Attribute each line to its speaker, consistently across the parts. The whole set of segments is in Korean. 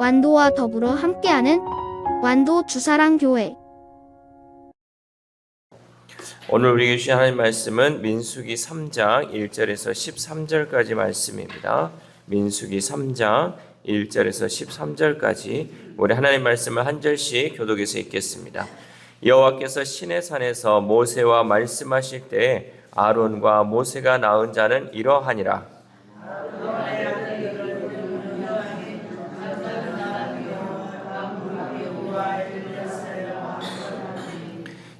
Speaker 1: 완도와 더불어 함께하는 완도 주사랑교회.
Speaker 2: 오늘 우리에게 주신 하나님 말씀은 민수기 3장 1절에서 13절까지 말씀입니다. 민수기 3장 1절에서 13절까지 우리 하나님 말씀을 한 절씩 교독해서 읽겠습니다. 여호와께서 시내산에서 모세와 말씀하실 때에 아론과 모세가 낳은 자는 이러하니라.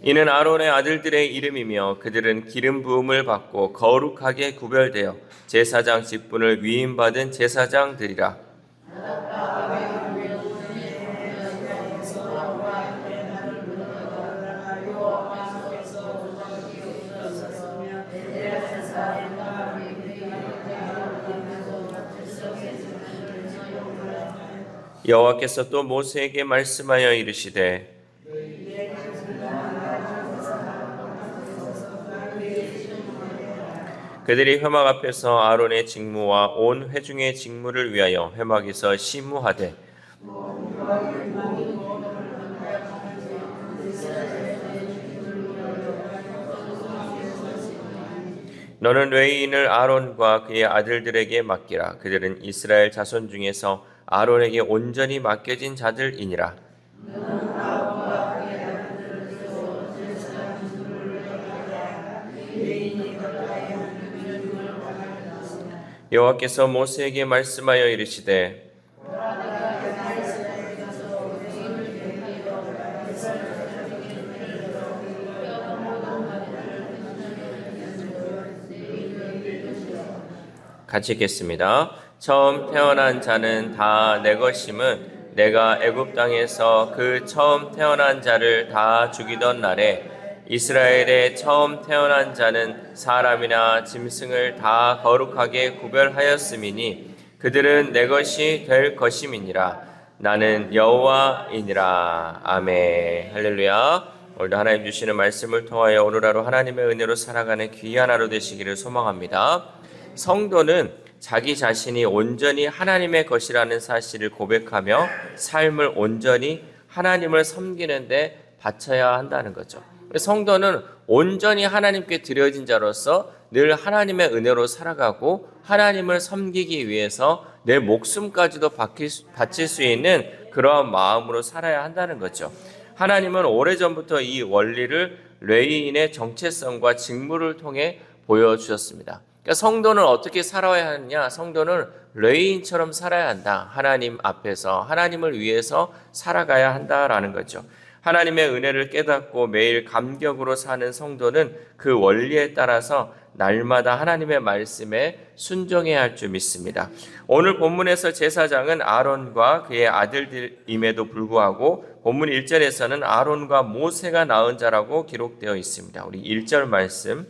Speaker 2: 이는 아론의 아들들의 이름이며 그들은 기름 부음을 받고 거룩하게 구별되어 제사장 직분을 위임받은 제사장들이라. 여호와께서 또 모세에게 말씀하여 이르시되 그들이 회막 앞에서 아론의 직무와 온 회중의 직무를 위하여 회막에서 시무하되 너는 레위인을 아론과 그의 아들들에게 맡기라. 그들은 이스라엘 자손 중에서 아론에게 온전히 맡겨진 자들이니라. 여호와께서 모세에게 말씀하여 이르시되 같이 읽겠습니다. 처음 태어난 자는 다 내 것임은 내가 애굽 땅에서 그 처음 태어난 자를 다 죽이던 날에 이스라엘의 처음 태어난 자는 사람이나 짐승을 다 거룩하게 구별하였음이니 그들은 내 것이 될 것임이니라. 나는 여호와이니라. 아멘. 할렐루야. 오늘도 하나님 주시는 말씀을 통하여 오늘 하루 하나님의 은혜로 살아가는 귀한 하루 되시기를 소망합니다. 성도는 자기 자신이 온전히 하나님의 것이라는 사실을 고백하며 삶을 온전히 하나님을 섬기는 데 바쳐야 한다는 거죠. 성도는 온전히 하나님께 드려진 자로서 늘 하나님의 은혜로 살아가고 하나님을 섬기기 위해서 내 목숨까지도 바칠 수 있는 그러한 마음으로 살아야 한다는 거죠. 하나님은 오래전부터 이 원리를 레위인의 정체성과 직무를 통해 보여주셨습니다. 그러니까 성도는 어떻게 살아야 하느냐? 성도는 레위인처럼 살아야 한다. 하나님 앞에서 하나님을 위해서 살아가야 한다라는 거죠. 하나님의 은혜를 깨닫고 매일 감격으로 사는 성도는 그 원리에 따라서 날마다 하나님의 말씀에 순종해야 할 줄 믿습니다. 오늘 본문에서 제사장은 아론과 그의 아들들임에도 불구하고 본문 1절에서는 아론과 모세가 낳은 자라고 기록되어 있습니다. 우리 1절 말씀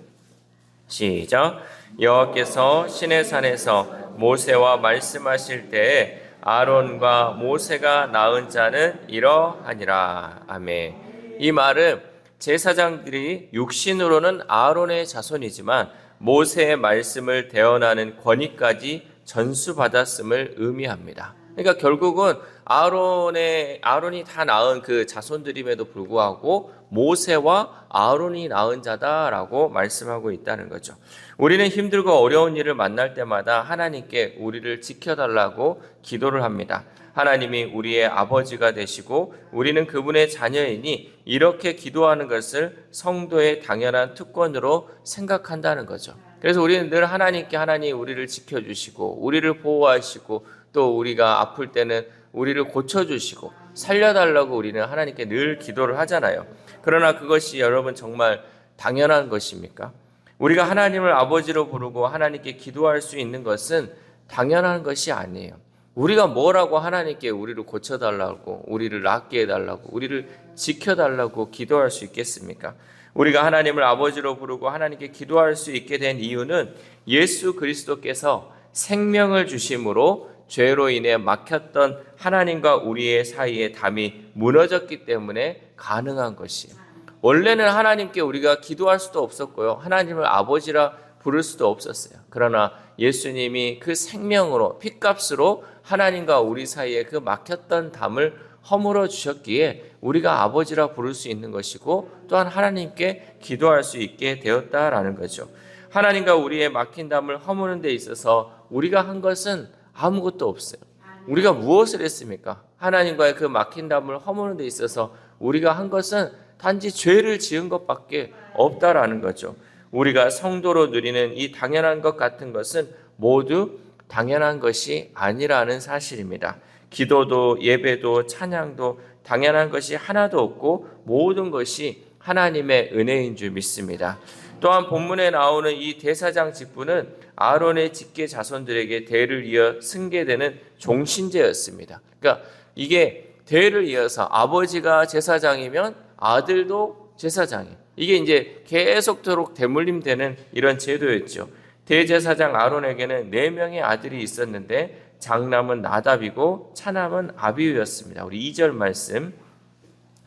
Speaker 2: 시작. 여호와께서 시내산에서 모세와 말씀하실 때에 아론과 모세가 낳은 자는 이러하니라. 아멘. 이 말은 제사장들이 육신으로는 아론의 자손이지만 모세의 말씀을 대언하는 권위까지 전수받았음을 의미합니다. 그러니까 결국은 아론이 다 낳은 그 자손들임에도 불구하고 모세와 아론이 낳은 자다라고 말씀하고 있다는 거죠. 우리는 힘들고 어려운 일을 만날 때마다 하나님께 우리를 지켜달라고 기도를 합니다. 하나님이 우리의 아버지가 되시고 우리는 그분의 자녀이니 이렇게 기도하는 것을 성도의 당연한 특권으로 생각한다는 거죠. 그래서 우리는 늘 하나님께 하나님 우리를 지켜주시고 우리를 보호하시고 또 우리가 아플 때는 우리를 고쳐주시고 살려달라고 우리는 하나님께 늘 기도를 하잖아요. 그러나 그것이 여러분 정말 당연한 것입니까? 우리가 하나님을 아버지로 부르고 하나님께 기도할 수 있는 것은 당연한 것이 아니에요. 우리가 뭐라고 하나님께 우리를 고쳐달라고 우리를 낫게 해달라고 우리를 지켜달라고 기도할 수 있겠습니까? 우리가 하나님을 아버지로 부르고 하나님께 기도할 수 있게 된 이유는 예수 그리스도께서 생명을 주심으로 죄로 인해 막혔던 하나님과 우리의 사이의 담이 무너졌기 때문에 가능한 것이에요. 원래는 하나님께 우리가 기도할 수도 없었고요. 하나님을 아버지라 부를 수도 없었어요. 그러나 예수님이 그 생명으로 핏값으로 하나님과 우리 사이에 그 막혔던 담을 허물어 주셨기에 우리가 아버지라 부를 수 있는 것이고 또한 하나님께 기도할 수 있게 되었다라는 거죠. 하나님과 우리의 막힌 담을 허무는 데 있어서 우리가 한 것은 아무것도 없어요. 우리가 무엇을 했습니까? 하나님과의 그 막힌 담을 허무는 데 있어서 우리가 한 것은 단지 죄를 지은 것밖에 없다라는 거죠. 우리가 성도로 누리는 이 당연한 것 같은 것은 모두 당연한 것이 아니라는 사실입니다. 기도도 예배도 찬양도 당연한 것이 하나도 없고 모든 것이 하나님의 은혜인 줄 믿습니다. 또한 본문에 나오는 이 대사장 직분은 아론의 직계 자손들에게 대를 이어 승계되는 종신제였습니다. 그러니까 이게 대를 이어서 아버지가 제사장이면 아들도 제사장이에요. 이게 이제 계속토록 대물림되는 이런 제도였죠. 대제사장 아론에게는 4명의 아들이 있었는데 장남은 나답이고 차남은 아비후였습니다. 우리 2절 말씀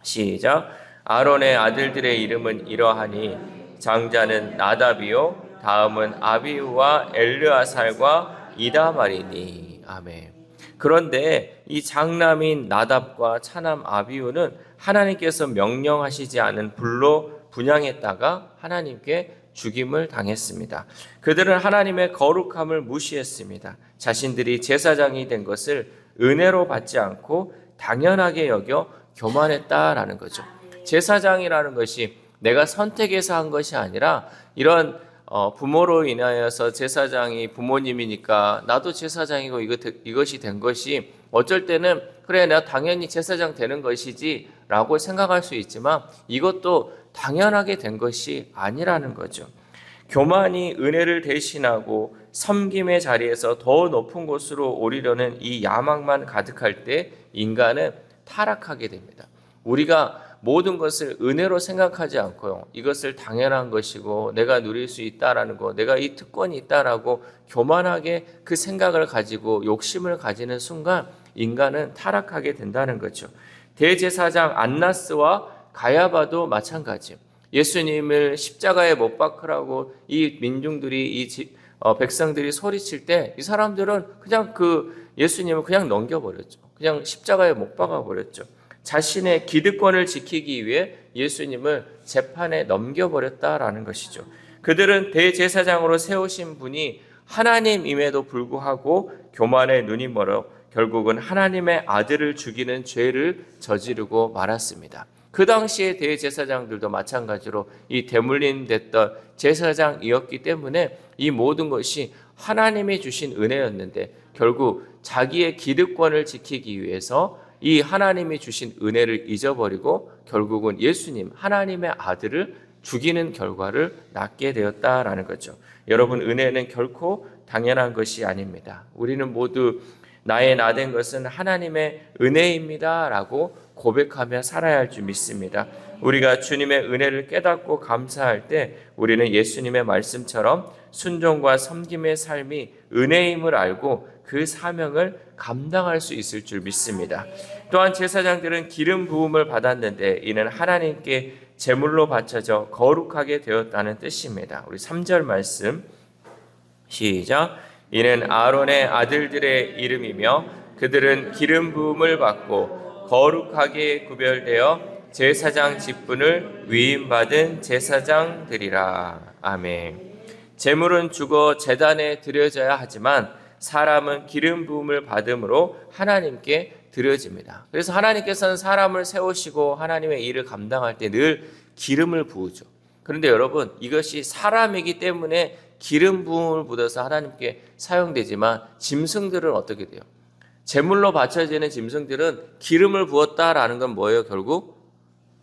Speaker 2: 시작. 아론의 아들들의 이름은 이러하니 장자는 나답이요 다음은 아비후와 엘르아살과 이다말이니. 아멘. 그런데 이 장남인 나답과 차남 아비후는 하나님께서 명령하시지 않은 불로 분향했다가 하나님께 죽임을 당했습니다. 그들은 하나님의 거룩함을 무시했습니다. 자신들이 제사장이 된 것을 은혜로 받지 않고 당연하게 여겨 교만했다라는 거죠. 제사장이라는 것이 내가 선택해서 한 것이 아니라 이런 부모로 인하여서 제사장이 부모님이니까 나도 제사장이고 이것이 된 것이 어쩔 때는 그래 내가 당연히 제사장 되는 것이지 라고 생각할 수 있지만 이것도 당연하게 된 것이 아니라는 거죠. 교만이 은혜를 대신하고 섬김의 자리에서 더 높은 곳으로 오르려는 이 야망만 가득할 때 인간은 타락하게 됩니다. 우리가 모든 것을 은혜로 생각하지 않고요. 이것을 당연한 것이고 내가 누릴 수 있다라는 거, 내가 이 특권이 있다라고 교만하게 그 생각을 가지고 욕심을 가지는 순간 인간은 타락하게 된다는 거죠. 대제사장 안나스와 가야바도 마찬가지예요. 예수님을 십자가에 못 박으라고 이 민중들이 백성들이 소리칠 때 이 사람들은 그냥 예수님을 그냥 넘겨버렸죠. 그냥 십자가에 못 박아버렸죠. 자신의 기득권을 지키기 위해 예수님을 재판에 넘겨버렸다라는 것이죠. 그들은 대제사장으로 세우신 분이 하나님임에도 불구하고 교만에 눈이 멀어 결국은 하나님의 아들을 죽이는 죄를 저지르고 말았습니다. 그 당시에 대제사장들도 마찬가지로 이 대물림됐던 제사장이었기 때문에 이 모든 것이 하나님이 주신 은혜였는데 결국 자기의 기득권을 지키기 위해서 이 하나님이 주신 은혜를 잊어버리고 결국은 예수님 하나님의 아들을 죽이는 결과를 낳게 되었다라는 거죠. 여러분, 은혜는 결코 당연한 것이 아닙니다. 우리는 모두 나의 나된 것은 하나님의 은혜입니다 라고 고백하며 살아야 할 줄 믿습니다. 우리가 주님의 은혜를 깨닫고 감사할 때 우리는 예수님의 말씀처럼 순종과 섬김의 삶이 은혜임을 알고 그 사명을 감당할 수 있을 줄 믿습니다. 또한 제사장들은 기름 부음을 받았는데 이는 하나님께 제물로 바쳐져 거룩하게 되었다는 뜻입니다. 우리 3절 말씀 시작. 이는 아론의 아들들의 이름이며 그들은 기름 부음을 받고 거룩하게 구별되어 제사장 직분을 위임받은 제사장들이라. 아멘. 제물은 죽어 제단에 드려져야 하지만 사람은 기름 부음을 받음으로 하나님께 드려집니다. 그래서 하나님께서는 사람을 세우시고 하나님의 일을 감당할 때 늘 기름을 부으죠. 그런데 여러분, 이것이 사람이기 때문에 기름 부음을 묻어서 하나님께 사용되지만 짐승들은 어떻게 돼요? 제물로 바쳐지는 짐승들은 기름을 부었다라는 건 뭐예요? 결국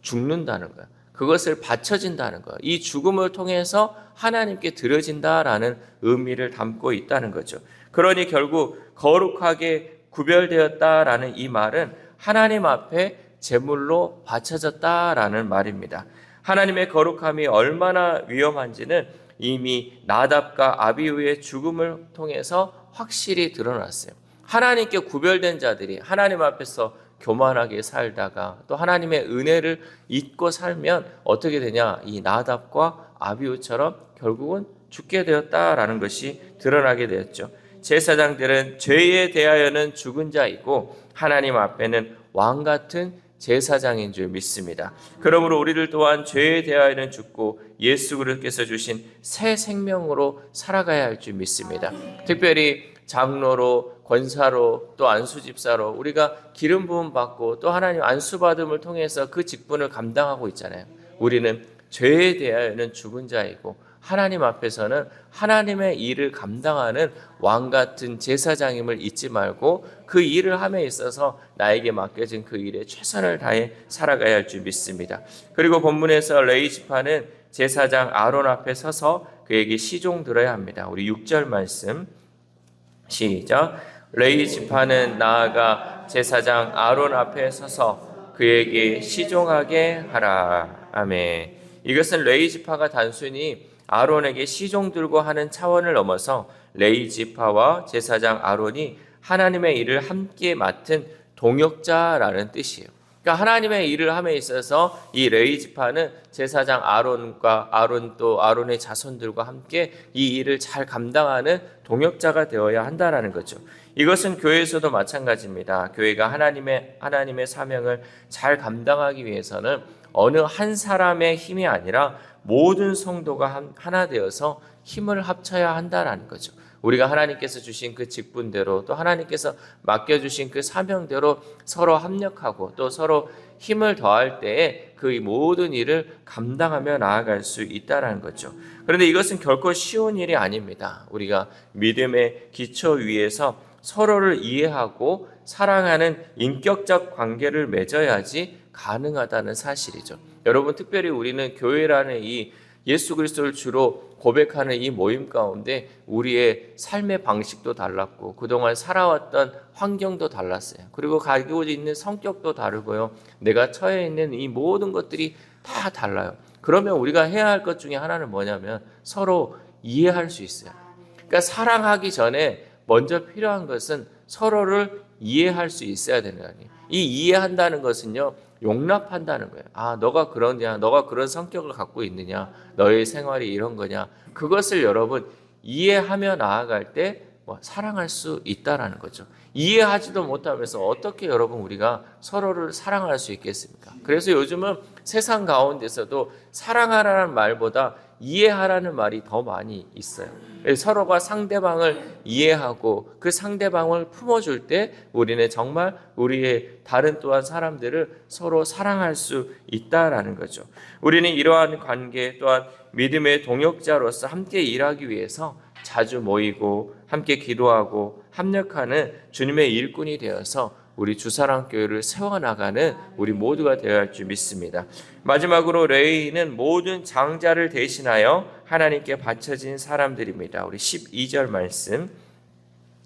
Speaker 2: 죽는다는 거예요. 그것을 바쳐진다는 거예요. 이 죽음을 통해서 하나님께 드려진다라는 의미를 담고 있다는 거죠. 그러니 결국 거룩하게 구별되었다라는 이 말은 하나님 앞에 제물로 바쳐졌다라는 말입니다. 하나님의 거룩함이 얼마나 위험한지는 이미 나답과 아비후의 죽음을 통해서 확실히 드러났어요. 하나님께 구별된 자들이 하나님 앞에서 교만하게 살다가 또 하나님의 은혜를 잊고 살면 어떻게 되냐? 이 나답과 아비후처럼 결국은 죽게 되었다라는 것이 드러나게 되었죠. 제사장들은 죄에 대하여는 죽은 자이고 하나님 앞에는 왕 같은 제사장인 줄 믿습니다. 그러므로 우리들 또한 죄에 대하여는 죽고 예수 그리스도께서 주신 새 생명으로 살아가야 할 줄 믿습니다. 특별히 장로로, 권사로, 또 안수집사로 우리가 기름 부음 받고 또 하나님 안수 받음을 통해서 그 직분을 감당하고 있잖아요. 우리는 죄에 대하여는 죽은 자이고 하나님 앞에서는 하나님의 일을 감당하는 왕 같은 제사장임을 잊지 말고 그 일을 함에 있어서 나에게 맡겨진 그 일에 최선을 다해 살아가야 할 줄 믿습니다. 그리고 본문에서 레위 지파는 제사장 아론 앞에 서서 그에게 시종 들어야 합니다. 우리 6절 말씀 시작. 레위 지파는 나아가 제사장 아론 앞에 서서 그에게 시종하게 하라. 아멘. 이것은 레위 지파가 단순히 아론에게 시종 들고 하는 차원을 넘어서 레위 지파와 제사장 아론이 하나님의 일을 함께 맡은 동역자라는 뜻이에요. 그러니까 하나님의 일을 함에 있어서 이 레위 지파는 제사장 아론과 아론의 자손들과 함께 이 일을 잘 감당하는 동역자가 되어야 한다라는 거죠. 이것은 교회에서도 마찬가지입니다. 교회가 하나님의 사명을 잘 감당하기 위해서는 어느 한 사람의 힘이 아니라 모든 성도가 하나 되어서 힘을 합쳐야 한다라는 거죠. 우리가 하나님께서 주신 그 직분대로 또 하나님께서 맡겨주신 그 사명대로 서로 합력하고 또 서로 힘을 더할 때에 그 모든 일을 감당하며 나아갈 수 있다는 거죠. 그런데 이것은 결코 쉬운 일이 아닙니다. 우리가 믿음의 기초 위에서 서로를 이해하고 사랑하는 인격적 관계를 맺어야지 가능하다는 사실이죠. 여러분, 특별히 우리는 교회라는 이 예수 그리스도를 주로 고백하는 이 모임 가운데 우리의 삶의 방식도 달랐고 그동안 살아왔던 환경도 달랐어요. 그리고 가지고 있는 성격도 다르고요. 내가 처해 있는 이 모든 것들이 다 달라요. 그러면 우리가 해야 할 것 중에 하나는 뭐냐면 서로 이해할 수 있어요. 그러니까 사랑하기 전에 먼저 필요한 것은 서로를 이해할 수 있어야 되는 거 아니에요. 이 이해한다는 것은요, 용납한다는 거예요. 아, 너가 그러냐, 너가 그런 성격을 갖고 있느냐, 너의 생활이 이런 거냐, 그것을 여러분 이해하며 나아갈 때 사랑할 수 있다라는 거죠. 이해하지도 못하면서 어떻게 여러분 우리가 서로를 사랑할 수 있겠습니까? 그래서 요즘은 세상 가운데서도 사랑하라는 말보다 이해하라는 말이 더 많이 있어요. 서로가 상대방을 이해하고 그 상대방을 품어줄 때 우리는 정말 우리의 다른 또한 사람들을 서로 사랑할 수 있다라는 거죠. 우리는 이러한 관계 또한 믿음의 동역자로서 함께 일하기 위해서 자주 모이고 함께 기도하고 합력하는 주님의 일꾼이 되어서 우리 주사랑교회를 세워나가는 우리 모두가 되어야 할 줄 믿습니다. 마지막으로 레위인은 모든 장자를 대신하여 하나님께 바쳐진 사람들입니다. 우리 12절 말씀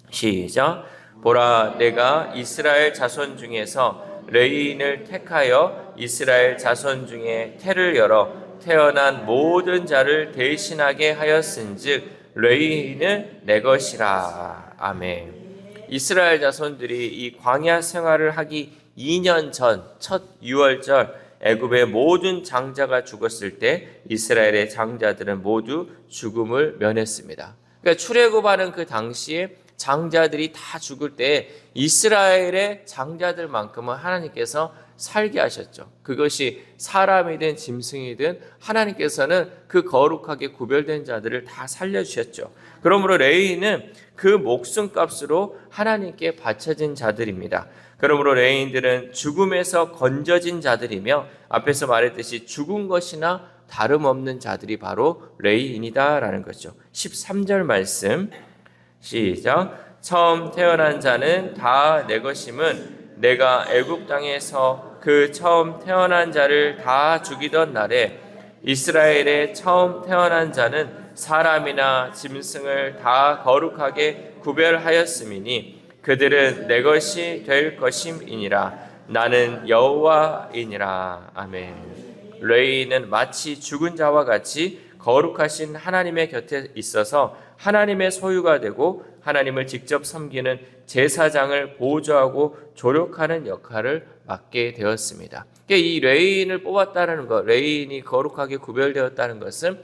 Speaker 2: 시작. 보라, 내가 이스라엘 자손 중에서 레위인을 택하여 이스라엘 자손 중에 태를 열어 태어난 모든 자를 대신하게 하였은즉 레위인은 내 것이라. 아멘. 이스라엘 자손들이 이 광야 생활을 하기 2년 전 첫 유월절 애굽의 모든 장자가 죽었을 때 이스라엘의 장자들은 모두 죽음을 면했습니다. 그러니까 출애굽하는 그 당시에 장자들이 다 죽을 때 이스라엘의 장자들만큼은 하나님께서 살게 하셨죠. 그것이 사람이든 짐승이든 하나님께서는 그 거룩하게 구별된 자들을 다 살려주셨죠. 그러므로 레위인은 그 목숨값으로 하나님께 바쳐진 자들입니다. 그러므로 레위인들은 죽음에서 건져진 자들이며 앞에서 말했듯이 죽은 것이나 다름없는 자들이 바로 레위인이다라는 거죠. 13절 말씀 시작. 처음 태어난 자는 다 내 것임은 내가 애굽 땅에서 그 처음 태어난 자를 다 죽이던 날에 이스라엘의 처음 태어난 자는 사람이나 짐승을 다 거룩하게 구별하였음이니 그들은 내 것이 될 것임이니라. 나는 여호와이니라. 아멘. 레위인은 마치 죽은 자와 같이 거룩하신 하나님의 곁에 있어서 하나님의 소유가 되고 하나님을 직접 섬기는 제사장을 보조하고 조력하는 역할을 맡게 되었습니다. 이 레위인을 뽑았다는 것, 레위인이 거룩하게 구별되었다는 것은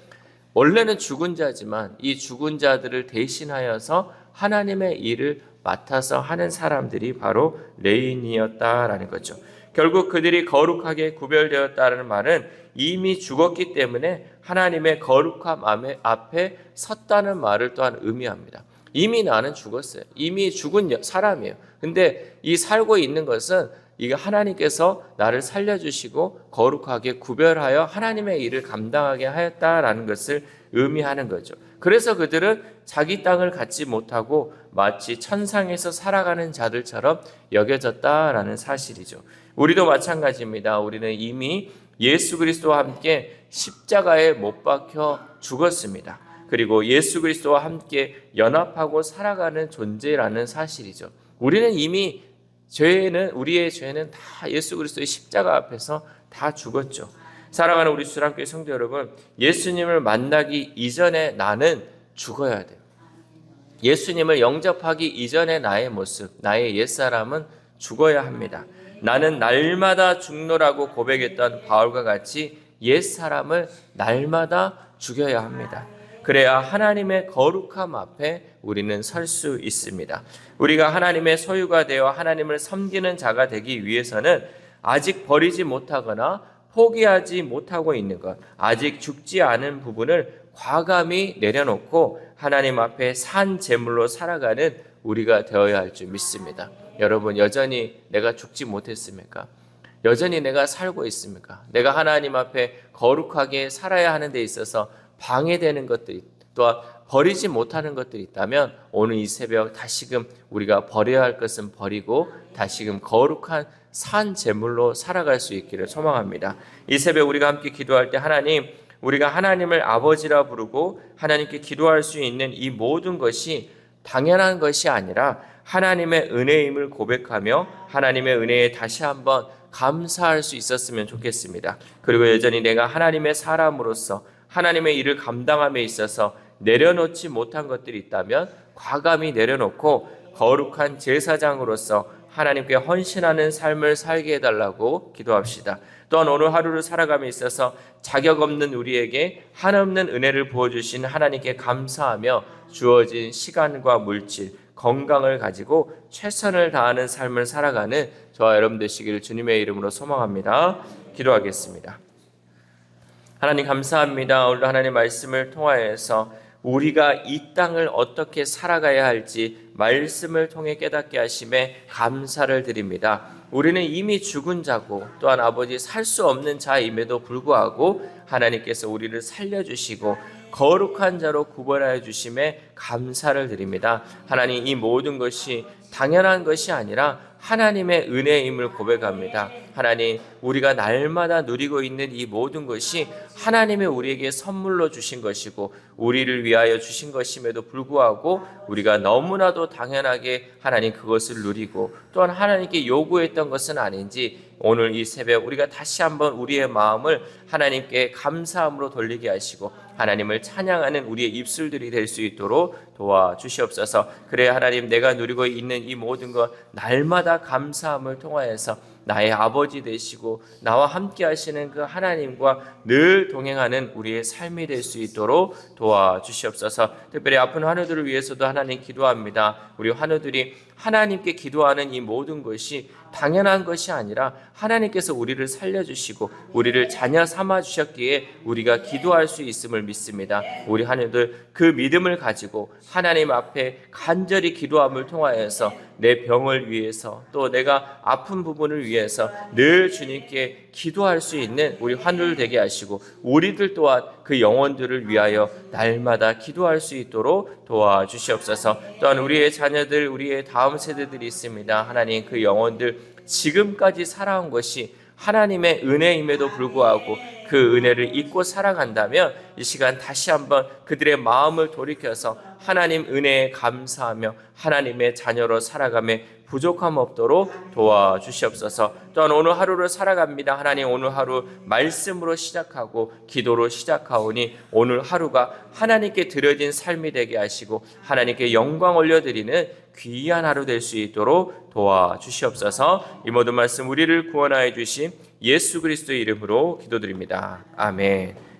Speaker 2: 원래는 죽은 자지만 이 죽은 자들을 대신하여서 하나님의 일을 맡아서 하는 사람들이 바로 레위인이었다라는 거죠. 결국 그들이 거룩하게 구별되었다는 말은 이미 죽었기 때문에 하나님의 거룩함 앞에 섰다는 말을 또한 의미합니다. 이미 나는 죽었어요. 이미 죽은 사람이에요. 근데 이 살고 있는 것은 이게 하나님께서 나를 살려주시고 거룩하게 구별하여 하나님의 일을 감당하게 하였다라는 것을 의미하는 거죠. 그래서 그들은 자기 땅을 갖지 못하고 마치 천상에서 살아가는 자들처럼 여겨졌다라는 사실이죠. 우리도 마찬가지입니다. 우리는 이미 예수 그리스도와 함께 십자가에 못 박혀 죽었습니다. 그리고 예수 그리스도와 함께 연합하고 살아가는 존재라는 사실이죠. 우리는 이미 우리의 죄는 다 예수 그리스도의 십자가 앞에서 다 죽었죠. 사랑하는 우리 수랑교회 성도 여러분, 예수님을 만나기 이전에 나는 죽어야 돼요. 예수님을 영접하기 이전에 나의 모습, 나의 옛사람은 죽어야 합니다. 나는 날마다 죽노라고 고백했던 바울과 같이 옛사람을 날마다 죽여야 합니다. 그래야 하나님의 거룩함 앞에 우리는 설 수 있습니다. 우리가 하나님의 소유가 되어 하나님을 섬기는 자가 되기 위해서는 아직 버리지 못하거나 포기하지 못하고 있는 것, 아직 죽지 않은 부분을 과감히 내려놓고 하나님 앞에 산 제물로 살아가는 우리가 되어야 할 줄 믿습니다. 여러분, 여전히 내가 죽지 못했습니까? 여전히 내가 살고 있습니까? 내가 하나님 앞에 거룩하게 살아야 하는 데 있어서 방해되는 것들이, 또한 버리지 못하는 것들이 있다면 오늘 이 새벽 다시금 우리가 버려야 할 것은 버리고 다시금 거룩한 산 제물로 살아갈 수 있기를 소망합니다. 이 새벽 우리가 함께 기도할 때 하나님, 우리가 하나님을 아버지라 부르고 하나님께 기도할 수 있는 이 모든 것이 당연한 것이 아니라 하나님의 은혜임을 고백하며 하나님의 은혜에 다시 한번 감사할 수 있었으면 좋겠습니다. 그리고 여전히 내가 하나님의 사람으로서 하나님의 일을 감당함에 있어서 내려놓지 못한 것들이 있다면 과감히 내려놓고 거룩한 제사장으로서 하나님께 헌신하는 삶을 살게 해달라고 기도합시다. 또한 오늘 하루를 살아감에 있어서 자격 없는 우리에게 한없는 은혜를 부어주신 하나님께 감사하며 주어진 시간과 물질, 건강을 가지고 최선을 다하는 삶을 살아가는 저와 여러분 되시기를 주님의 이름으로 소망합니다. 기도하겠습니다. 하나님 감사합니다. 오늘도 하나님 말씀을 통하여서 우리가 이 땅을 어떻게 살아가야 할지 말씀을 통해 깨닫게 하심에 감사를 드립니다. 우리는 이미 죽은 자고 또한 아버지 살 수 없는 자임에도 불구하고 하나님께서 우리를 살려주시고 거룩한 자로 구별하여 주심에 감사를 드립니다. 하나님, 이 모든 것이 당연한 것이 아니라 하나님의 은혜임을 고백합니다. 하나님, 우리가 날마다 누리고 있는 이 모든 것이 하나님의 우리에게 선물로 주신 것이고 우리를 위하여 주신 것임에도 불구하고 우리가 너무나도 당연하게 하나님 그것을 누리고 또한 하나님께 요구했던 것은 아닌지 오늘 이 새벽 우리가 다시 한번 우리의 마음을 하나님께 감사함으로 돌리게 하시고 하나님을 찬양하는 우리의 입술들이 될 수 있도록 도와주시옵소서. 그래야 하나님, 내가 누리고 있는 이 모든 것 날마다 감사함을 통하여서 나의 아버지 되시고 나와 함께 하시는 그 하나님과 늘 동행하는 우리의 삶이 될 수 있도록 도와주시옵소서. 특별히 아픈 환우들을 위해서도 하나님 기도합니다. 우리 환우들이 하나님께 기도하는 이 모든 것이 당연한 것이 아니라 하나님께서 우리를 살려주시고 우리를 자녀 삼아주셨기에 우리가 기도할 수 있음을 믿습니다. 우리 하나님들 그 믿음을 가지고 하나님 앞에 간절히 기도함을 통하여서 내 병을 위해서 또 내가 아픈 부분을 위해서 늘 주님께 기도할 수 있는 우리 환우들 되게 하시고 우리들 또한 그 영혼들을 위하여 날마다 기도할 수 있도록 도와주시옵소서. 또한 우리의 자녀들, 우리의 다음 세대들이 있습니다. 하나님, 그 영혼들 지금까지 살아온 것이 하나님의 은혜임에도 불구하고 그 은혜를 잊고 살아간다면 이 시간 다시 한번 그들의 마음을 돌이켜서 하나님 은혜에 감사하며 하나님의 자녀로 살아가며 부족함 없도록 도와주시옵소서. 또한 오늘 하루를 살아갑니다. 하나님, 오늘 하루 말씀으로 시작하고 기도로 시작하오니 오늘 하루가 하나님께 드려진 삶이 되게 하시고 하나님께 영광 올려드리는 귀한 하루 될 수 있도록 도와주시옵소서. 이 모든 말씀 우리를 구원하여 주신 예수 그리스도의 이름으로 기도드립니다. 아멘.